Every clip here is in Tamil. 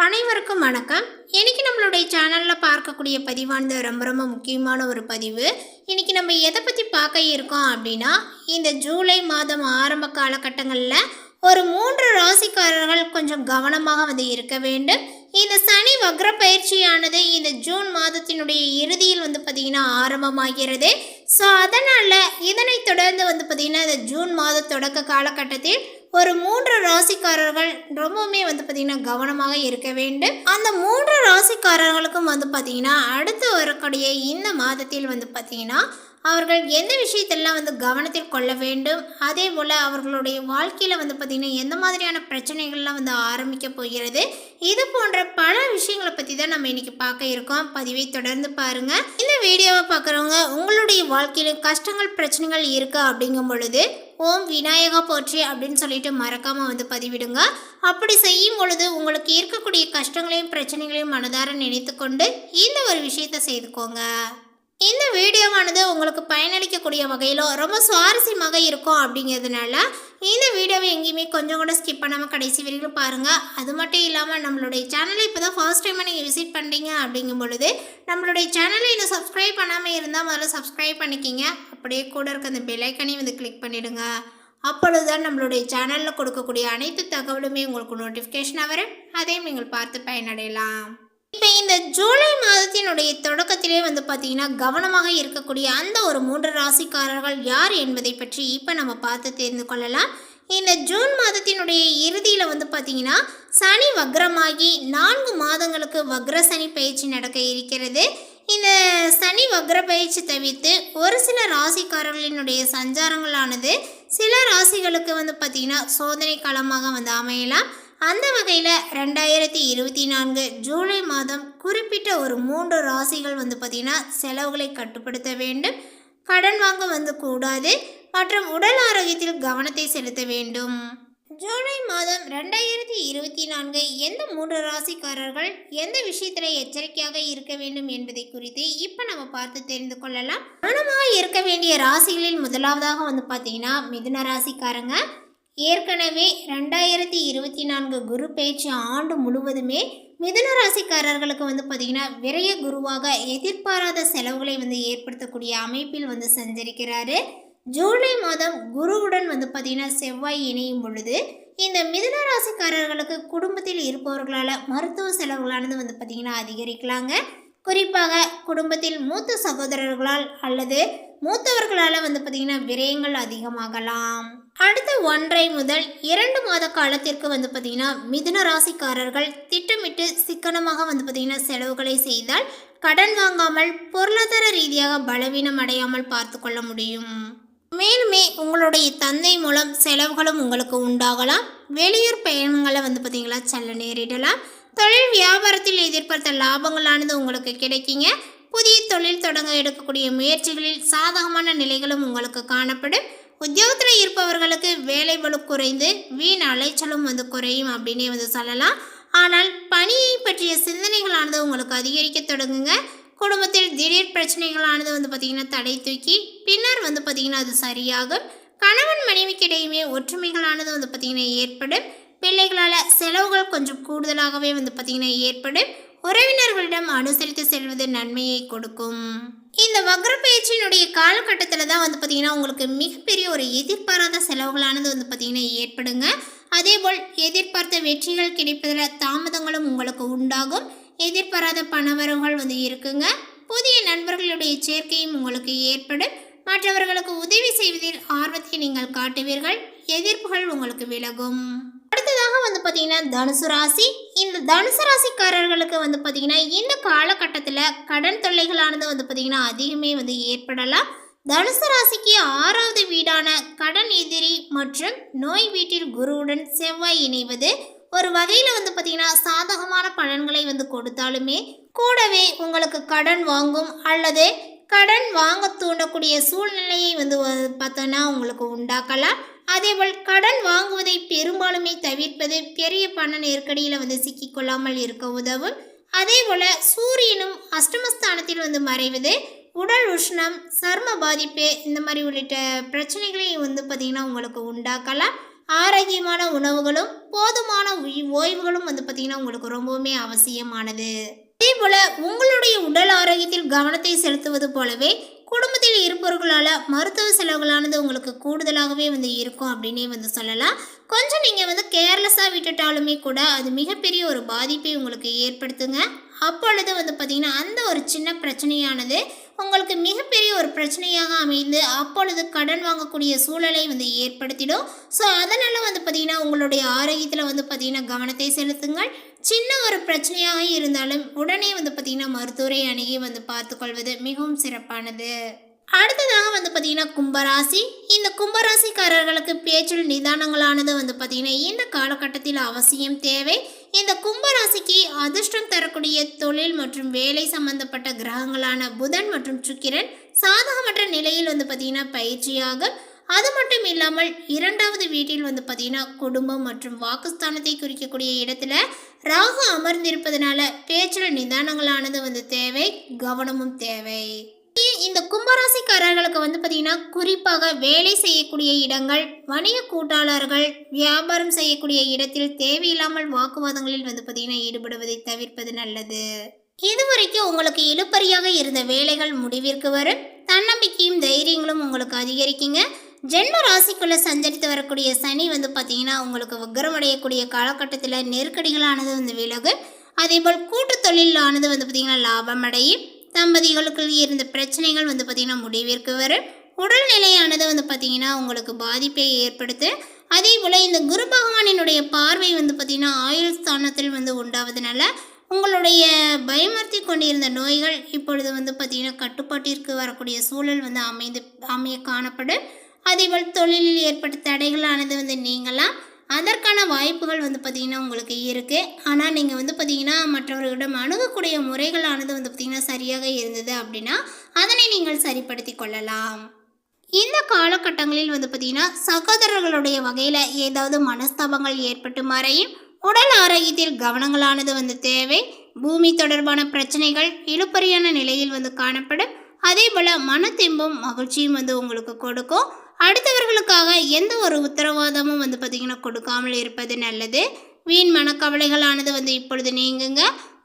அனைவருக்கும் வணக்கம். இன்னைக்கு நம்மளுடைய சேனலில் பார்க்கக்கூடிய பதிவானது ரொம்ப முக்கியமான ஒரு பதிவு. இன்னைக்கு நம்ம எதை பற்றி பார்க்க இருக்கோம் அப்படின்னா, இந்த ஜூலை மாதம் ஆரம்ப காலகட்டங்களில் ஒரு 3 ராசிக்காரர்கள் கொஞ்சம் கவனமாக இருக்க வேண்டும். இந்த சனி வக்ர பயிற்சியானது இந்த ஜூன் மாதத்தினுடைய இறுதியில் பார்த்திங்கன்னா ஆரம்பமாகிறது. ஸோ அதனால் இதனை தொடர்ந்து பார்த்திங்கன்னா இந்த ஜூன் மாத தொடக்க காலகட்டத்தில் ஒரு 3 ராசிக்காரர்கள் ரொம்பவுமே பார்த்திங்கன்னா கவனமாக இருக்க வேண்டும். அந்த 3 ராசிக்காரர்களுக்கும் பார்த்திங்கன்னா அடுத்து வரக்கூடிய இந்த மாதத்தில் பார்த்திங்கன்னா அவர்கள் எந்த விஷயத்தெல்லாம் கவனத்தில் கொள்ள வேண்டும், அதே போல் அவர்களுடைய வாழ்க்கையில் பார்த்திங்கன்னா எந்த மாதிரியான பிரச்சனைகள்லாம் ஆரம்பிக்க போகிறது, இது போன்ற பல விஷயங்களை பற்றி தான் நம்ம இன்றைக்கி பார்க்க இருக்கோம். பதிவை தொடர்ந்து பாருங்கள். இந்த வீடியோவை பார்க்குறவங்க உங்களுடைய வாழ்க்கையில் கஷ்டங்கள் பிரச்சனைகள் இருக்கா அப்படிங்கும் பொழுது ஓம் விநாயகா போற்றி அப்படின்னு சொல்லிட்டு மறக்காமல் பதிவிடுங்க. அப்படி செய்யும் பொழுது உங்களுக்கு இருக்கக்கூடிய கஷ்டங்களையும் பிரச்சனைகளையும் மனதார நினைத்து கொண்டு இந்த ஒரு விஷயத்தை செய்துக்கோங்க. இந்த வீடியோவானது உங்களுக்கு பயனளிக்கக்கூடிய வகையில் ரொம்ப சுவாரஸ்யமாக இருக்கும். அப்படிங்கிறதுனால இந்த வீடியோவை எங்கேயுமே கொஞ்சம் கூட ஸ்கிப் பண்ணாமல் கடைசி வரைக்கும் பாருங்கள். அது மட்டும் இல்லாமல் நம்மளுடைய சேனலை இப்போ தான் ஃபர்ஸ்ட் டைமாக நீங்கள் விசிட் பண்ணுறீங்க அப்படிங்கும் பொழுது நம்மளுடைய சேனலை இன்னும் சப்ஸ்கிரைப் பண்ணாமல் இருந்தால் முதல்ல சப்ஸ்கிரைப் பண்ணிக்கிங்க. அப்படியே கூட இருக்க அந்த பெல் ஐக்கனையும் கிளிக் பண்ணிவிடுங்க. அப்பொழுது தான் நம்மளுடைய சேனலில் கொடுக்கக்கூடிய அனைத்து தகவலுமே உங்களுக்கு நோட்டிஃபிகேஷனாக வரும். அதையும் நீங்கள் பார்த்து பயனடையலாம். இப்போ இந்த ஜூலை மாதத்தினுடைய தொடக்கத்திலே பார்த்திங்கன்னா கவனமாக இருக்கக்கூடிய அந்த ஒரு 3 ராசிக்காரர்கள் யார் என்பதை பற்றி இப்போ நம்ம பார்த்து தெரிந்து கொள்ளலாம். இந்த ஜூன் மாதத்தினுடைய இறுதியில் பார்த்திங்கன்னா சனி வக்ரமாகி 4 மாதங்களுக்கு வக்ர சனி பயிற்சி நடக்க இருக்கிறது. இந்த சனி வக்ர பயிற்சி தவிர்த்து ஒரு சில ராசிக்காரர்களினுடைய சஞ்சாரங்களானது சில ராசிகளுக்கு பார்த்திங்கன்னா சோதனை காலமாக அமையலாம். அந்த வகையில் 2024 ஜூலை மாதம் குறிப்பிட்ட ஒரு 3 ராசிகள் பார்த்திங்கன்னா செலவுகளை கட்டுப்படுத்த வேண்டும், கடன் வாங்க கூடாது மற்றும் உடல் ஆரோக்கியத்தில் கவனத்தை செலுத்த வேண்டும். ஜூலை மாதம் 2024 எந்த 3 ராசிக்காரர்கள் எந்த விஷயத்தில் எச்சரிக்கையாக இருக்க வேண்டும் என்பதை குறித்து இப்போ நம்ம பார்த்து தெரிந்து கொள்ளலாம். கவனமாக இருக்க வேண்டிய ராசிகளில் முதலாவதாக பார்த்திங்கன்னா மிதுன ராசிக்காரங்க. ஏற்கனவே 2024 குரு பயிற்சி ஆண்டு முழுவதுமே மிதுன ராசிக்காரர்களுக்கு பார்த்திங்கன்னா விரய குருவாக எதிர்பாராத செலவுகளை ஏற்படுத்தக்கூடிய அமைப்பில் சஞ்சரிக்கிறாரு. ஜூலை மாதம் குருவுடன் பார்த்திங்கன்னா செவ்வாய் இணையும் பொழுது இந்த மிதுன ராசிக்காரர்களுக்கு குடும்பத்தில் இருப்பவர்களால் மருத்துவ செலவுகளானது பார்த்திங்கன்னா அதிகரிக்கலாங்க. குறிப்பாக குடும்பத்தில் மூத்த சகோதரர்களால் அல்லது மூத்தவர்களால் பார்த்திங்கன்னா விரயங்கள் அதிகமாகலாம். அடுத்த 1.5 முதல் 2 மாத காலத்திற்கு பார்த்திங்கன்னா மிதுன ராசிக்காரர்கள் திட்டமிட்டு சிக்கனமாக பார்த்திங்கன்னா செலவுகளை செய்தால் கடன் வாங்காமல் பொருளாதார ரீதியாக பலவீனம் அடையாமல் பார்த்து கொள்ள முடியும். மேலுமே உங்களுடைய தந்தை மூலம் செலவுகளும் உங்களுக்கு உண்டாகலாம். வெளியூர் பயணங்களை பார்த்திங்களா செல்ல நேரிடலாம். தொழில் வியாபாரத்தில் எதிர்பார்த்த லாபங்களானது உங்களுக்கு கிடைக்குங்க. புதிய தொழில் தொடங்க எடுக்கக்கூடிய முயற்சிகளில் சாதகமான நிலைகளும் உங்களுக்கு காணப்படும். உத்தியோகத்தில் இருப்பவர்களுக்கு வேலை பளு குறைந்து வீண் அலைச்சலும் குறையும் அப்படின்னே சொல்லலாம். ஆனால் பணியை பற்றிய சிந்தனைகளானது உங்களுக்கு அதிகரிக்க தொடங்குங்க. குடும்பத்தில் திடீர் பிரச்சனைகளானது பார்த்திங்கன்னா தடை தூக்கி பின்னர் பார்த்திங்கன்னா அது சரியாகும். கணவன் மனைவிக்கிடையுமே ஒற்றுமைகளானது பார்த்திங்கன்னா ஏற்படும். பிள்ளைகளால் செலவுகள் கொஞ்சம் கூடுதலாகவே பார்த்திங்கன்னா ஏற்படும். உறவினர்களிடம் அனுசரித்து செல்வது நன்மையை கொடுக்கும். இந்த வக்ர பயிற்சியினுடைய காலகட்டத்தில் தான் பார்த்திங்கன்னா உங்களுக்கு மிகப்பெரிய ஒரு எதிர்பாராத செலவுகளானது பார்த்திங்கன்னா ஏற்படுங்க. அதேபோல் எதிர்பார்த்த வெற்றிகள் கிடைப்பதில் தாமதங்களும் உங்களுக்கு உண்டாகும். எதிர்பாராத பணவரவுகள் இருக்குங்க. புதிய நண்பர்களுடைய சேர்க்கையும் உங்களுக்கு ஏற்படும். மற்றவர்களுக்கு உதவி செய்வதில் ஆர்வத்தை நீங்கள் காட்டுவீர்கள். எதிர்ப்புகள் உங்களுக்கு விலகும். அடுத்ததாக பார்த்திங்கன்னா தனுசு ராசி. இந்த தனுசு ராசிக்காரர்களுக்கு பார்த்திங்கன்னா இந்த காலகட்டத்தில் கடன் தொல்லைகளானது பார்த்திங்கன்னா அதிகமே ஏற்படலாம். தனுசு ராசிக்கு 6வது வீடான கடன் எதிரி மற்றும் நோய் வீட்டில் குருவுடன் செவ்வாய் இணைவது ஒரு வகையில் பார்த்திங்கன்னா சாதகமான பலன்களை கொடுத்தாலுமே கூடவே உங்களுக்கு கடன் வாங்கும் அல்லது கடன் வாங்க தூண்டக்கூடிய சூழ்நிலையை பார்த்தோன்னா உங்களுக்கு உண்டாக்கலாம். அதேபோல் கடன் வாங்குவதை பெரும்பாலுமே தவிர்ப்பது பெரிய பண நெருக்கடியில் சிக்கிக்கொள்ளாமல் இருக்க உதவும். அதேபோல் சூரியனும் அஷ்டமஸ்தானத்தில் மறைவது உடல் உஷ்ணம், சர்ம பாதிப்பு இந்த மாதிரி உள்ளிட்ட பிரச்சனைகளையும் பார்த்திங்கன்னா உங்களுக்கு உண்டாக்கலாம். ஆரோக்கியமான உணவுகளும் போதுமான ஓய்வுகளும் வந்து பார்த்திங்கன்னா உங்களுக்கு ரொம்பவுமே அவசியமானது. அதே போல் உங்களுடைய உடல் ஆரோக்கியத்தில் கவனத்தை செலுத்துவது போலவே குடும்பத்தில் இருப்பவர்களால் மருத்துவ செலவுகளானது உங்களுக்கு கூடுதலாகவே வந்து இருக்கும் அப்படின்னே வந்து சொல்லலாம். கொஞ்சம் நீங்கள் வந்து கேர்லெஸ்ஸாக விட்டுட்டாலுமே கூட அது மிகப்பெரிய ஒரு பாதிப்பை உங்களுக்கு ஏற்படுத்துங்க. அப்பொழுது வந்து பார்த்திங்கன்னா அந்த ஒரு சின்ன பிரச்சனையானது உங்களுக்கு மிகப்பெரிய ஒரு பிரச்சனையாக அமைந்து அப்பொழுது கடன் வாங்கக்கூடிய சூழலை வந்து ஏற்படுத்திடும். ஸோ அதனால் வந்து பார்த்திங்கன்னா உங்களுடைய ஆரோக்கியத்தில் வந்து பார்த்திங்கன்னா கவனத்தை செலுத்துங்கள். சின்ன ஒரு பிரச்சனையாக இருந்தாலும் உடனே வந்து பார்த்திங்கன்னா மருத்துவரை அணுகி வந்து பார்த்துக்கொள்வது மிகவும் சிறப்பானது. அடுத்ததாக வந்து பார்த்திங்கன்னா கும்பராசி. இந்த கும்பராசிக்காரர்களுக்கு பேச்சில் நிதானங்களானது வந்து பார்த்திங்கன்னா இந்த காலகட்டத்தில் அவசியம் தேவை. இந்த கும்பராசிக்கு அதிர்ஷ்டம் தரக்கூடிய தொழில் மற்றும் வேலை சம்பந்தப்பட்ட கிரகங்களான புதன் மற்றும் சுக்கிரன் சாதகமற்ற நிலையில் வந்து பார்த்திங்கன்னா பயிற்சியாகும். அது மட்டும் இல்லாமல் 2வது வீட்டில் வந்து பார்த்திங்கன்னா குடும்பம் மற்றும் வாக்குஸ்தானத்தை குறிக்கக்கூடிய இடத்துல ராகு அமர்ந்திருப்பதனால பேச்சில் நிதானங்களானது வந்து தேவை, கவனமும் தேவை. இந்த கும்பராசிக்காரர்களுக்கு வந்து பார்த்திங்கன்னா குறிப்பாக வேலை செய்யக்கூடிய இடங்கள், வணிக கூட்டாளர்கள், வியாபாரம் செய்யக்கூடிய இடத்தில் தேவையில்லாமல் வாக்குவாதங்களில் வந்து பார்த்திங்கன்னா ஈடுபடுவதை தவிர்ப்பது நல்லது. இதுவரைக்கும் உங்களுக்கு இழுபறியாக இருந்த வேலைகள் முடிவிற்கு வரும். தன்னம்பிக்கையும் தைரியங்களும் உங்களுக்கு அதிகரிக்குங்க. ஜென்ம ராசிக்குள்ளே சஞ்சரித்து வரக்கூடிய சனி வந்து பார்த்திங்கன்னா உங்களுக்கு வக்கரமடையக்கூடிய காலகட்டத்தில் நெருக்கடிகளானது வந்து விலகும். அதேபோல் கூட்டு தொழிலானது வந்து பார்த்திங்கன்னா லாபம் அடையும். தம்பதிகளுக்குள் இருந்த பிரச்சனைகள் வந்து பார்த்திங்கன்னா முடிவிற்கு வரும். உடல்நிலையானது வந்து பார்த்திங்கன்னா உங்களுக்கு பாதிப்பை ஏற்படுத்து. அதே போல் இந்த குரு பகவானினுடைய பார்வை வந்து பார்த்திங்கன்னா ஆயுள் ஸ்தானத்தில் வந்து உண்டாவதுனால உங்களுடைய பயமுறுத்தி கொண்டிருந்த நோய்கள் இப்பொழுது வந்து பார்த்திங்கன்னா கட்டுப்பாட்டிற்கு வரக்கூடிய சூழல் வந்து அமைய காணப்படும். அதேபோல் தொழிலில் ஏற்பட்ட தடைகளானது வந்து நீங்களாம். அதற்கான வாய்ப்புகள் வந்து பார்த்திங்கன்னா உங்களுக்கு இருக்குது. ஆனால் நீங்கள் வந்து பார்த்திங்கன்னா மற்றவர்களிடம் அணுகக்கூடிய முறைகளானது வந்து பார்த்திங்கன்னா சரியாக இருந்தது அப்படின்னா அதனை நீங்கள் சரிப்படுத்தி கொள்ளலாம். இந்த காலகட்டங்களில் வந்து பார்த்திங்கன்னா சகோதரர்களுடைய வகையில் ஏதாவது மனஸ்தாபங்கள் ஏற்பட்டு மறையும். உடல் ஆரோக்கியத்தில் கவனங்களானது வந்து தேவை. பூமி தொடர்பான பிரச்சனைகள் இழுபறியான நிலையில் வந்து காணப்படும். அதே போல் மனத்தெம்பும் மகிழ்ச்சியும் வந்து உங்களுக்கு கொடுக்கும். அடுத்தவர்களுக்காக எந்த ஒரு உத்தரவாதமும் வந்து பார்த்திங்கன்னா கொடுக்காமல் இருப்பது நல்லது. வீண் மனக்கவலைகளானது வந்து இப்பொழுது நீங்குங்க.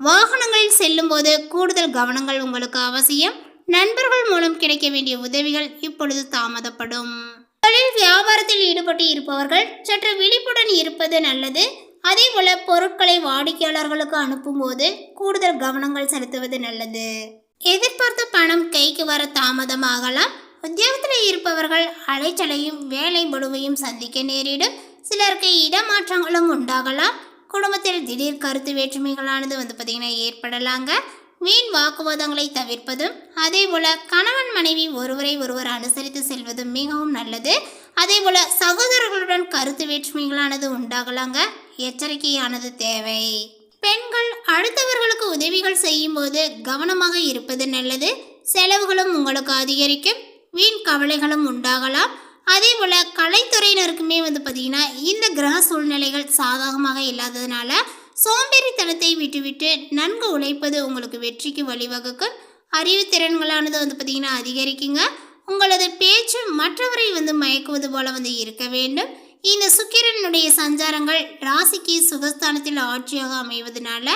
வாகனங்களில் செல்லும்போது கூடுதல் கவனங்கள் உங்களுக்கு அவசியம். நண்பர்கள் மூலம் கிடைக்க வேண்டிய உதவிகள் இப்பொழுது தாமதப்படும். தொழில் வியாபாரத்தில் ஈடுபட்டு இருப்பவர்கள் சற்று விழிப்புடன் இருப்பது நல்லது. அதே போல பொருட்களை வாடிக்கையாளர்களுக்கு அனுப்பும்போது கூடுதல் கவனங்கள் செலுத்துவது நல்லது. எதிர்பார்த்த பணம் கைக்கு வர தாமதமாகலாம். உத்தியோகத்தில் இருப்பவர்கள் அலைச்சலையும் வேலை பளுவையும் சந்திக்க நேரிடும். சிலருக்கு இடமாற்றங்களும் உண்டாகலாம். குடும்பத்தில் திடீர் கருத்து வேற்றுமைகளானது வந்து பார்த்திங்கன்னா ஏற்படலாங்க. வீண் வாக்குவாதங்களை தவிர்ப்பதும் அதே போல் கணவன் மனைவி ஒருவரை ஒருவர் அனுசரித்து செல்வதும் மிகவும் நல்லது. அதே போல் சகோதரர்களுடன் கருத்து வேற்றுமைகளானது உண்டாகலாங்க. எச்சரிக்கையானது தேவை. பெண்கள் அடுத்தவர்களுக்கு உதவிகள் செய்யும்போது கவனமாக இருப்பது நல்லது. செலவுகளும் உங்களுக்கு அதிகரிக்கும். வீண் கவலைகளும் உண்டாகலாம். அதே போல் கலைத்துறையினருக்குமே வந்து பார்த்திங்கன்னா இந்த கிரக சூழ்நிலைகள் சாதகமாக இல்லாததுனால சோம்பேறித்தனத்தை விட்டுவிட்டு நன்கு உழைப்பது உங்களுக்கு வெற்றிக்கு வழிவகுக்கும். அறிவுத்திறன்களானது வந்து பார்த்திங்கன்னா அதிகரிக்குங்க. உங்களது பேச்சு மற்றவரை வந்து மயக்குவது போல வந்து இருக்க வேண்டும். இந்த சுக்கிரனுடைய சஞ்சாரங்கள் ராசிக்கு சுகஸ்தானத்தில் ஆட்சியாக அமைவதனால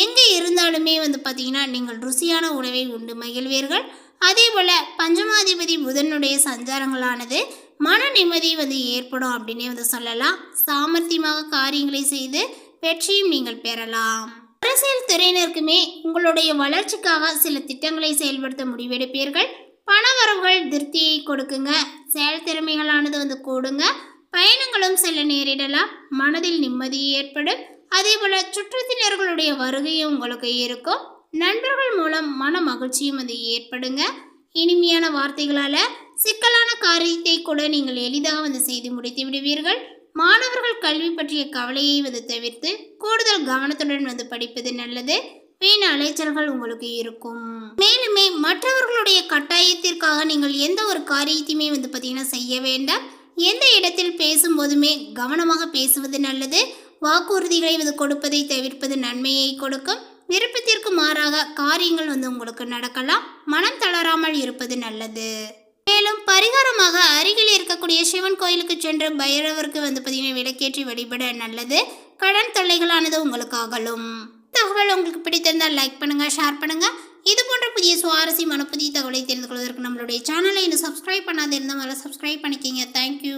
எங்கே இருந்தாலுமே வந்து பார்த்திங்கன்னா நீங்கள் ருசியான உணவை உண்டு மகிழ்வீர்கள். அதே போல் பஞ்சமாதிபதி புதனுடைய சஞ்சாரங்களானது மன நிம்மதி வந்து ஏற்படும் அப்படின்னே வந்து சொல்லலாம். சாமர்த்தியமாக காரியங்களை செய்து வெற்றியும் நீங்கள் பெறலாம். அரசியல் துறையினருக்குமே உங்களுடைய வளர்ச்சிக்காக சில திட்டங்களை செயல்படுத்த முடிவெடுப்பீர்கள். பண வரவுகள் திருப்தியை கொடுக்குங்க. செயல் திறமைகளானது வந்து கூடுங்க. பயணங்களும் செல்ல நேரிடலாம். மனதில் நிம்மதி ஏற்படும். அதே போல் சுற்றத்தினர்களுடைய வருகையும் உங்களுக்கு இருக்கும். நண்பர்கள் மூலம் மன மகிழ்ச்சியும் வந்து ஏற்படுங்க. இனிமையான வார்த்தைகளால் சிக்கலான காரியத்தை கூட நீங்கள் எளிதாக வந்து செய்து முடித்து விடுவீர்கள். மாணவர்கள் கல்வி பற்றிய கவலையை வந்து தவிர்த்து கூடுதல் கவனத்துடன் வந்து படிப்பது நல்லது. வீண் அலைச்சல்கள் உங்களுக்கு இருக்கும். மேலுமே மற்றவர்களுடைய கட்டாயத்திற்காக நீங்கள் எந்த ஒரு காரியத்தையுமே வந்து பார்த்திங்கன்னா செய்ய வேண்டாம். எந்த இடத்தில் பேசும்போதுமே கவனமாக பேசுவது நல்லது. வாக்குறுதிகளை வந்து கொடுப்பதை தவிர்ப்பது நன்மையை கொடுக்கும். விருப்பத்திற்கு மாறாக காரியங்கள் வந்து உங்களுக்கு நடக்கலாம். மனம் தளராமல் இருப்பது நல்லது. மேலும் பரிகாரமாக அருகில் இருக்கக்கூடிய சிவன் கோயிலுக்கு சென்று பைரவருக்கு பார்த்தீங்கன்னா விளக்கேற்றி வழிபட நல்லது. கடன் தொல்லைகளானது உங்களுக்கு அகலும். தகவல் உங்களுக்கு பிடித்திருந்தால் லைக் பண்ணுங்க, ஷேர் பண்ணுங்க. இது போன்ற புதிய சுவாரஸ்யமான புதிய தகவலை தெரிந்து கொள்வதற்கு நம்மளுடைய சேனலை இன்னும் சப்ஸ்கிரைப் பண்ணாது இருந்தால் சப்ஸ்கிரைப் பண்ணிக்கிங்க. தேங்க்யூ.